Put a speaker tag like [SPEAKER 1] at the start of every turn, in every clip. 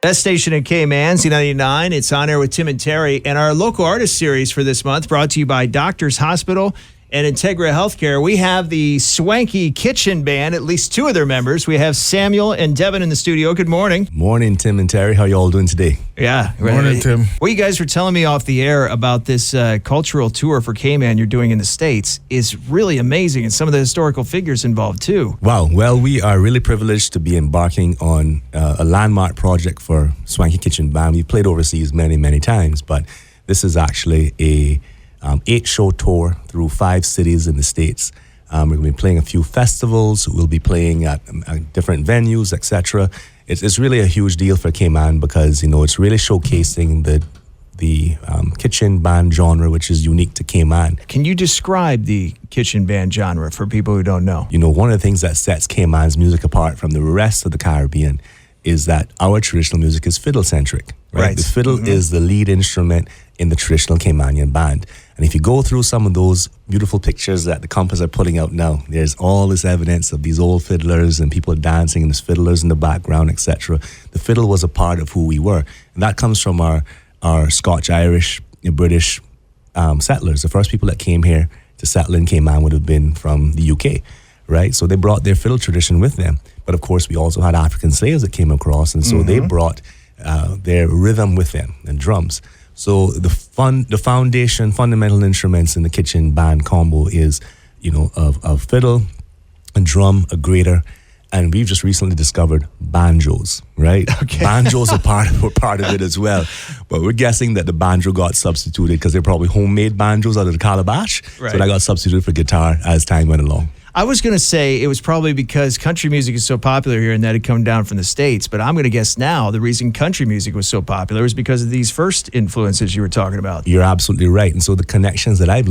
[SPEAKER 1] Best station in Cayman, Z99. It's On Air with Tim and Teri. And our local artist series for this month brought to you by Doctors Hospital and Integra Healthcare. We have the Swanky Kitchen Band, at least two of their members. We have Samuel and Devin in the studio. Good morning.
[SPEAKER 2] Morning, Tim and Teri. How you all doing today?
[SPEAKER 1] Yeah.
[SPEAKER 3] Morning, Tim.
[SPEAKER 1] What you guys were telling me off the air about this cultural tour for Cayman you're doing in the States is really amazing, and some of the historical figures involved too.
[SPEAKER 2] Wow. Well, we are really privileged to be embarking on a landmark project for Swanky Kitchen Band. We've played overseas many, many times, but this is actually a 8-show tour through 5 cities in the States. We're going to be playing a few festivals. We'll be playing at different venues, etc. It's really a huge deal for Cayman because, you know, it's really showcasing the kitchen band genre, which is unique to Cayman.
[SPEAKER 1] Can you describe the kitchen band genre for people who don't know?
[SPEAKER 2] You know, one of the things that sets Cayman's music apart from the rest of the Caribbean is that our traditional music is fiddle-centric, right? The fiddle is the lead instrument in the traditional Caymanian band. And if you go through some of those beautiful pictures that the Compass are putting out now, there's all this evidence of these old fiddlers and people dancing and there's fiddlers in the background, etc. The fiddle was a part of who we were. And that comes from our Scotch, Irish, British settlers. The first people that came here to settle in Cayman would have been from the UK, right? So they brought their fiddle tradition with them. But of course, we also had African slaves that came across, and so they brought their rhythm with them and drums. So the foundation, fundamental instruments in the kitchen band combo is, you know, of fiddle, a drum, a grater, and we've just recently discovered banjos, right? Okay. Banjos are part of it as well, but we're guessing that the banjo got substituted because they're probably homemade banjos out of the calabash, right. So that got substituted for guitar as time went along.
[SPEAKER 1] I was going to say it was probably because country music is so popular here and that had come down from the States, but I'm going to guess now the reason country music was so popular was because of these first influences you were talking about.
[SPEAKER 2] You're absolutely right. And so the connections that I've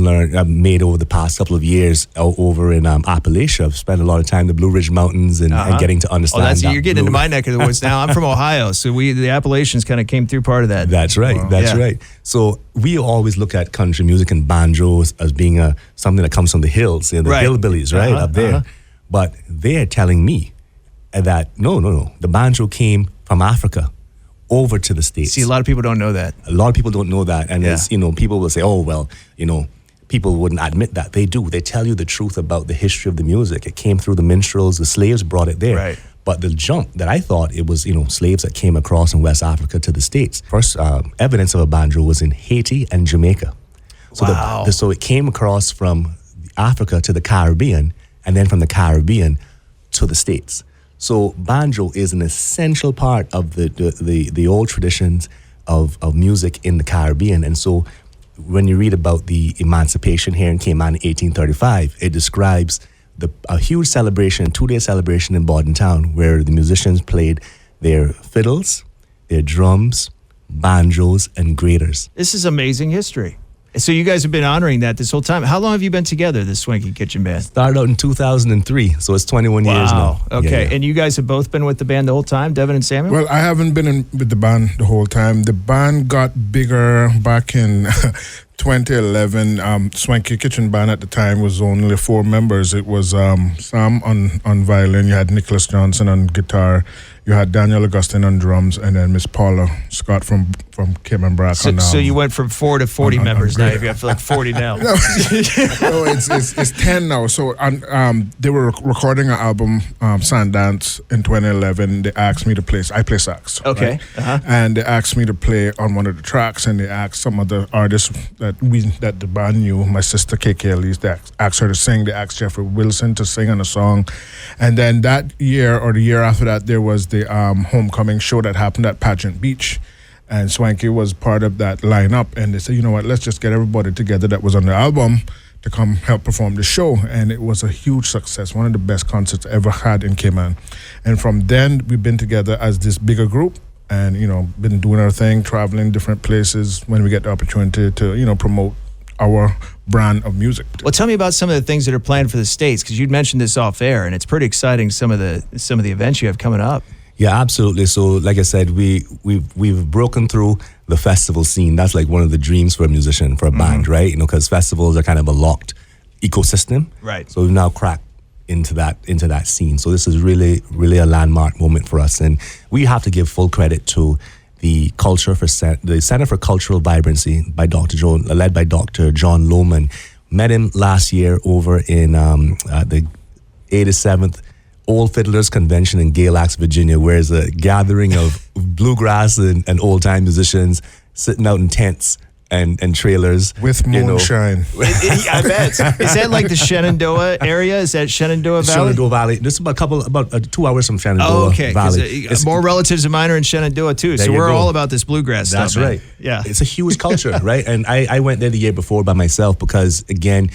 [SPEAKER 2] made over the past couple of years over in Appalachia, I've spent a lot of time in the Blue Ridge Mountains and getting to understand
[SPEAKER 1] you're getting into my neck of the woods now. I'm from Ohio, so the Appalachians kind of came through part of that.
[SPEAKER 2] That's right. Wow. That's right. So we always look at country music and banjos as being something that comes from the hills, you know, the hillbillies, right? Up there. But they're telling me that no, the banjo came from Africa over to the States.
[SPEAKER 1] See, a lot of people don't know that.
[SPEAKER 2] A lot of people don't know that. And it's, you know, people will say, oh, well, you know, people wouldn't admit that. They do. They tell you the truth about the history of the music. It came through the minstrels, the slaves brought it there. Right. But the jump that I thought it was, you know, slaves that came across in West Africa to the States. First evidence of a banjo was in Haiti and Jamaica. So,
[SPEAKER 1] wow.
[SPEAKER 2] So it came across from Africa to the Caribbean, and then from the Caribbean to the States. So banjo is an essential part of the old traditions of music in the Caribbean. And so when you read about the emancipation here in Cayman in 1835, it describes a huge celebration, 2-day celebration in Bordentown, where the musicians played their fiddles, their drums, banjos, and graters.
[SPEAKER 1] This is amazing history. So you guys have been honoring that this whole time. How long have you been together, the Swanky Kitchen Band?
[SPEAKER 2] Started out in 2003, so it's 21 years now.
[SPEAKER 1] Okay,
[SPEAKER 2] yeah.
[SPEAKER 1] And you guys have both been with the band the whole time, Devin and Samuel?
[SPEAKER 3] Well, I haven't been with the band the whole time. The band got bigger back in 2011. Swanky Kitchen Band at the time was only 4 members. It was Sam on violin, you had Nicholas Johnson on guitar, you had Daniel Augustine on drums, and then Miss Paula Scott from Cayman Brack.
[SPEAKER 1] So you went from 4 to 40 members now. You've got like 40 now.
[SPEAKER 3] No, it's 10 now. So they were recording an album, Sundance, in 2011. They asked me to play. I play sax.
[SPEAKER 1] Okay.
[SPEAKER 3] Right? And they asked me to play on one of the tracks, and they asked some of the artists that the band knew. My sister KK Elise, they asked her to sing. They asked Jeffrey Wilson to sing on a song, and then that year or the year after that, there was the homecoming show that happened at Pageant Beach. And Swanky was part of that lineup, and they said, you know what, let's just get everybody together that was on the album to come help perform the show. And it was a huge success, one of the best concerts ever had in Cayman. And from then, we've been together as this bigger group and, you know, been doing our thing, traveling different places when we get the opportunity to, you know, promote our brand of music.
[SPEAKER 1] Well, tell me about some of the things that are planned for the States, because you'd mentioned this off air, and it's pretty exciting, some of the events you have coming up.
[SPEAKER 2] Yeah, absolutely. So, like I said, we've broken through the festival scene. That's like one of the dreams for a musician, for a band, right? You know, because festivals are kind of a locked ecosystem.
[SPEAKER 1] Right.
[SPEAKER 2] So we've now cracked into that scene. So this is really, really a landmark moment for us, and we have to give full credit to the the Center for Cultural Vibrancy led by Dr. John Lohman. Met him last year over in the 87th Old Fiddlers Convention in Gale Axe, Virginia, where it's a gathering of bluegrass and old-time musicians sitting out in tents and trailers.
[SPEAKER 3] With moonshine.
[SPEAKER 1] I bet. Is that like the Shenandoah area? Is that Shenandoah Valley?
[SPEAKER 2] Shenandoah Valley. This is about 2 hours from Shenandoah Valley.
[SPEAKER 1] It's more relatives of mine are in Shenandoah too, so we're all about this bluegrass stuff.
[SPEAKER 2] That's right.
[SPEAKER 1] Yeah.
[SPEAKER 2] It's a huge culture, right? And I went there the year before by myself because, again,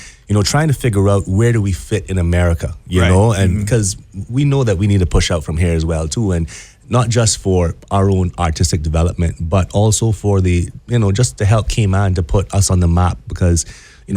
[SPEAKER 2] trying to figure out where do we fit in America, you know, and because we know that we need to push out from here as well too, and not just for our own artistic development, but also for the, just to help Cayman to put us on the map because,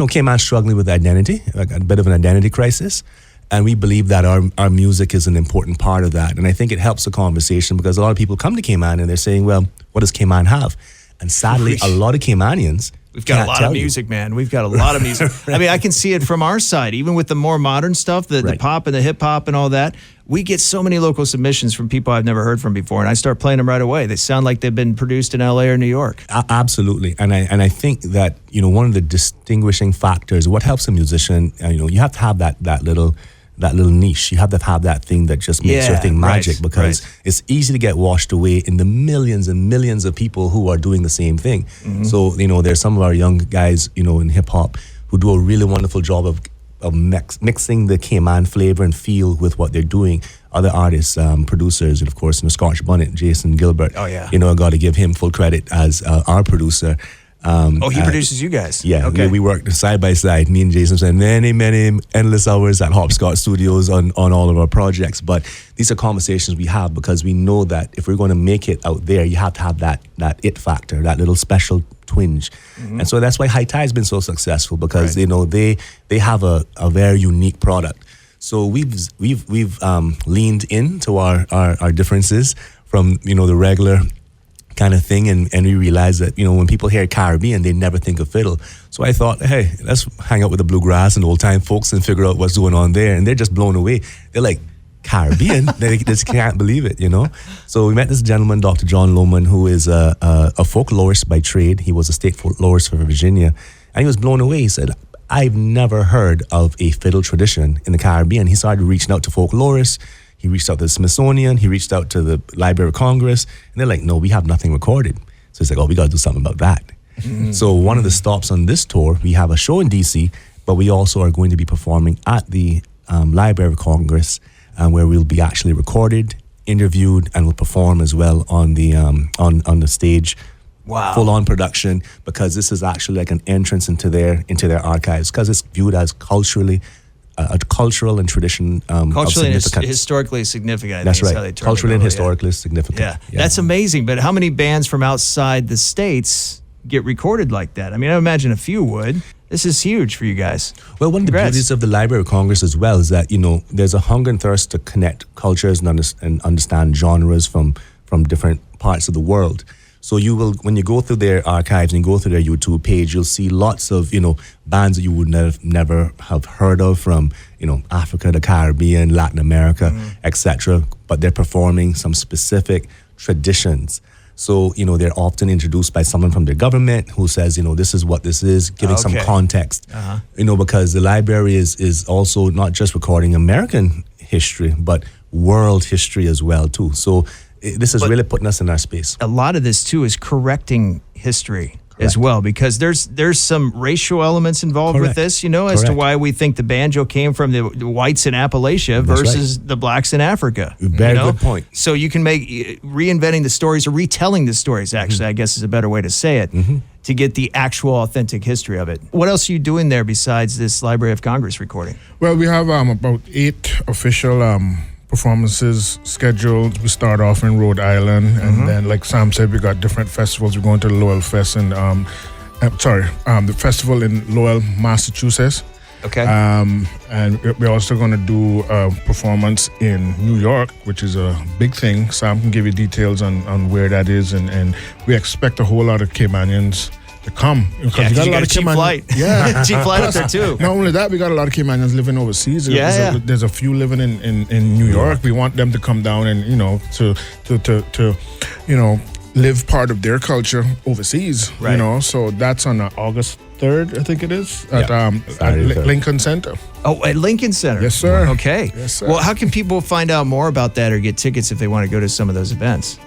[SPEAKER 2] Cayman's struggling with identity, like a bit of an identity crisis. And we believe that our music is an important part of that. And I think it helps the conversation because a lot of people come to Cayman and they're saying, well, what does Cayman have? And sadly, a lot of Caymanians
[SPEAKER 1] We've got a lot of music, man. We've got a lot of music. Right. I mean, I can see it from our side, even with the more modern stuff, the pop and the hip hop and all that. We get so many local submissions from people I've never heard from before, and I start playing them right away. They sound like they've been produced in LA or New York.
[SPEAKER 2] Absolutely, and I think that one of the distinguishing factors, what helps a musician, you have to have that little niche. You have to have that thing that just makes your thing magic because it's easy to get washed away in the millions and millions of people who are doing the same thing. Mm-hmm. So, there's some of our young guys, in hip hop who do a really wonderful job of mixing the Cayman flavor and feel with what they're doing. Other artists, producers, and of course, Scotch Bonnet, Jason Gilbert.
[SPEAKER 1] Oh, yeah.
[SPEAKER 2] I got to give him full credit as our producer.
[SPEAKER 1] He produces you guys.
[SPEAKER 2] Yeah, okay. We worked side by side. Me and Jason spent many, many endless hours at Hopscotch Studios on all of our projects. But these are conversations we have because we know that if we're going to make it out there, you have to have that it factor, that little special twinge. Mm-hmm. And so that's why High Tide's been so successful because they have a very unique product. So we've leaned into our differences from the regular kind of thing, and we realized that when people hear Caribbean, they never think of fiddle. So I thought, hey, let's hang out with the bluegrass and old time folks and figure out what's going on there, and they're just blown away. They're like, Caribbean? They just can't believe it, So we met this gentleman, Dr. John Lohman, who is a folklorist by trade. He was a state folklorist for Virginia, and he was blown away. He said, I've never heard of a fiddle tradition in the Caribbean. He started reaching out to folklorists. He reached out to the Smithsonian. He reached out to the Library of Congress. And they're like, no, we have nothing recorded. So he's like, we got to do something about that. Mm-hmm. So one of the stops on this tour, we have a show in D.C., but we also are going to be performing at the Library of Congress where we'll be actually recorded, interviewed, and we'll perform as well on the stage.
[SPEAKER 1] Wow.
[SPEAKER 2] Full-on production, because this is actually like an entrance into their archives, because it's viewed as culturally a cultural and tradition
[SPEAKER 1] culturally and historically significant.
[SPEAKER 2] That's right. Culturally and historically significant.
[SPEAKER 1] Yeah, that's amazing. But how many bands from outside the States get recorded like that? I mean, I imagine a few would. This is huge for you guys.
[SPEAKER 2] Well, one of the beauties of the Library of Congress as well is that there's a hunger and thirst to connect cultures and understand genres from different parts of the world. So you will, when you go through their archives and go through their YouTube page, you'll see lots of, bands that you would never have heard of from, Africa, the Caribbean, Latin America, etc. But they're performing some specific traditions. So, they're often introduced by someone from their government who says, this is what this is, giving some context. Uh-huh. Because the library is also not just recording American history, but world history as well, too. So this is really putting us in our space.
[SPEAKER 1] A lot of this, too, is correcting history as well, because there's some racial elements involved with this, as to why we think the banjo came from the whites in Appalachia versus the blacks in Africa.
[SPEAKER 2] Very good point.
[SPEAKER 1] So you can make reinventing the stories or retelling the stories, actually, I guess is a better way to say it, to get the actual authentic history of it. What else are you doing there besides this Library of Congress recording?
[SPEAKER 3] Well, we have about 8 official performances scheduled. We start off in Rhode Island, and then, like Sam said, we got different festivals. We're going to the Lowell Fest and the festival in Lowell, Massachusetts.
[SPEAKER 1] Okay.
[SPEAKER 3] And we're also going to do a performance in New York, which is a big thing. Sam can give you details on where that is, and we expect a whole lot of Caymanians to come.
[SPEAKER 1] Yeah, you got a cheap flight.
[SPEAKER 3] Yeah.
[SPEAKER 1] Cheap flight up there too.
[SPEAKER 3] Not only that, we got a lot of Caymanians living overseas. There's a few living in New York. We want them to come down and, to live part of their culture overseas.
[SPEAKER 1] Right.
[SPEAKER 3] So that's on August 3rd, I think it is, at Lincoln Center.
[SPEAKER 1] Oh, at Lincoln Center.
[SPEAKER 3] Yes, sir.
[SPEAKER 1] Okay.
[SPEAKER 3] Yes, sir.
[SPEAKER 1] Well, how can people find out more about that or get tickets if they want to go to some of those events?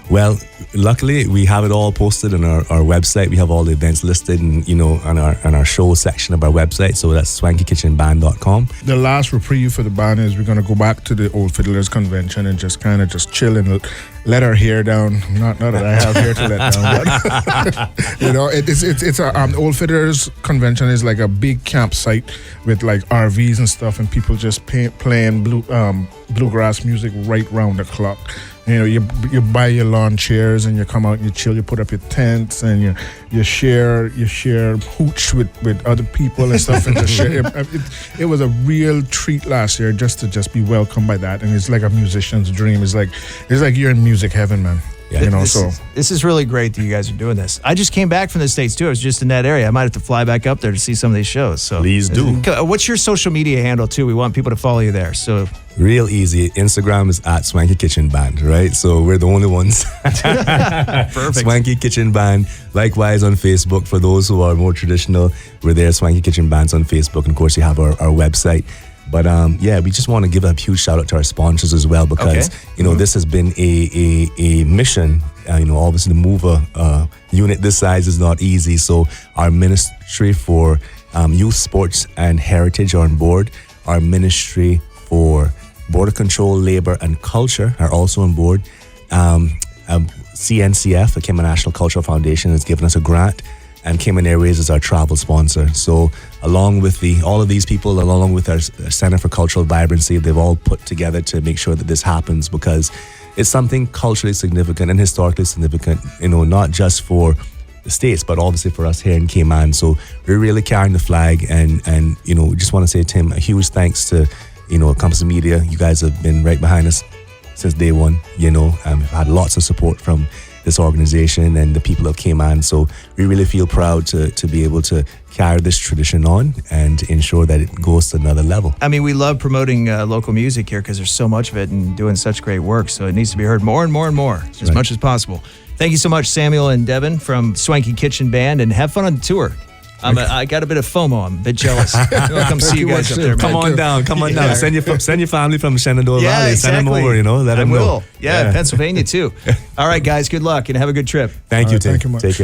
[SPEAKER 2] Well, luckily we have it all posted on our website. We have all the events listed, and on our show section of our website. So that's swankykitchenband.com.
[SPEAKER 3] The last reprieve for the band is we're going to go back to the Old Fiddlers Convention and just kind of chill and let our hair down. Not that I have hair to let down, but it's a Old Fiddlers Convention is like a big campsite with like RVs and stuff, and people just playing bluegrass music right round the clock. You buy your lawn chairs and you come out and you chill. You put up your tents and you share hooch with other people and stuff. And just share. It was a real treat last year just to be welcomed by that. And it's like a musician's dream. It's like you're in music heaven, man.
[SPEAKER 2] Yeah.
[SPEAKER 1] This is really great that you guys are doing this. I just came back from the States too. I was just in that area. I might have to fly back up there to see some of these shows. So
[SPEAKER 2] please do.
[SPEAKER 1] What's your social media handle too? We want people to follow you there. So
[SPEAKER 2] real easy. Instagram is at Swanky Kitchen Band, right? So we're the only ones.
[SPEAKER 1] Perfect.
[SPEAKER 2] Swanky Kitchen Band. Likewise on Facebook for those who are more traditional. We're there. Swanky Kitchen Band's on Facebook, and of course you have our website. But we just want to give a huge shout out to our sponsors as well, because this has been a mission. Obviously to move a unit this size is not easy. So our Ministry for Youth, Sports and Heritage are on board. Our Ministry for Border Control, Labor and Culture are also on board. CNCF, the Cayman National Cultural Foundation, has given us a grant, and Cayman Airways is our travel sponsor. So along with all of these people, along with our Center for Cultural Vibrancy, they've all put together to make sure that this happens, because it's something culturally significant and historically significant, not just for the States, but obviously for us here in Cayman. So we're really carrying the flag, and we just want to say, Tim, a huge thanks to, Compass Media. You guys have been right behind us since day one. We've had lots of support from this organization and the people of Cayman. So we really feel proud to be able to carry this tradition on and ensure that it goes to another level. I
[SPEAKER 1] mean, we love promoting local music here because there's so much of it and doing such great work. So it needs to be heard more and more and more, as much as possible. Thank you so much, Samuel and Devin from Swanky Kitchen Band, and have fun on the tour. I got a bit of FOMO. I'm a bit jealous. I'll come see you guys up there, man.
[SPEAKER 2] Come on down. Send your family from Shenandoah Valley.
[SPEAKER 1] Exactly.
[SPEAKER 2] Send them over, let them know.
[SPEAKER 1] Yeah, Pennsylvania too. All right, guys, good luck and have a good trip.
[SPEAKER 2] Thank you, Tim.
[SPEAKER 3] Thank you much.
[SPEAKER 2] Take care.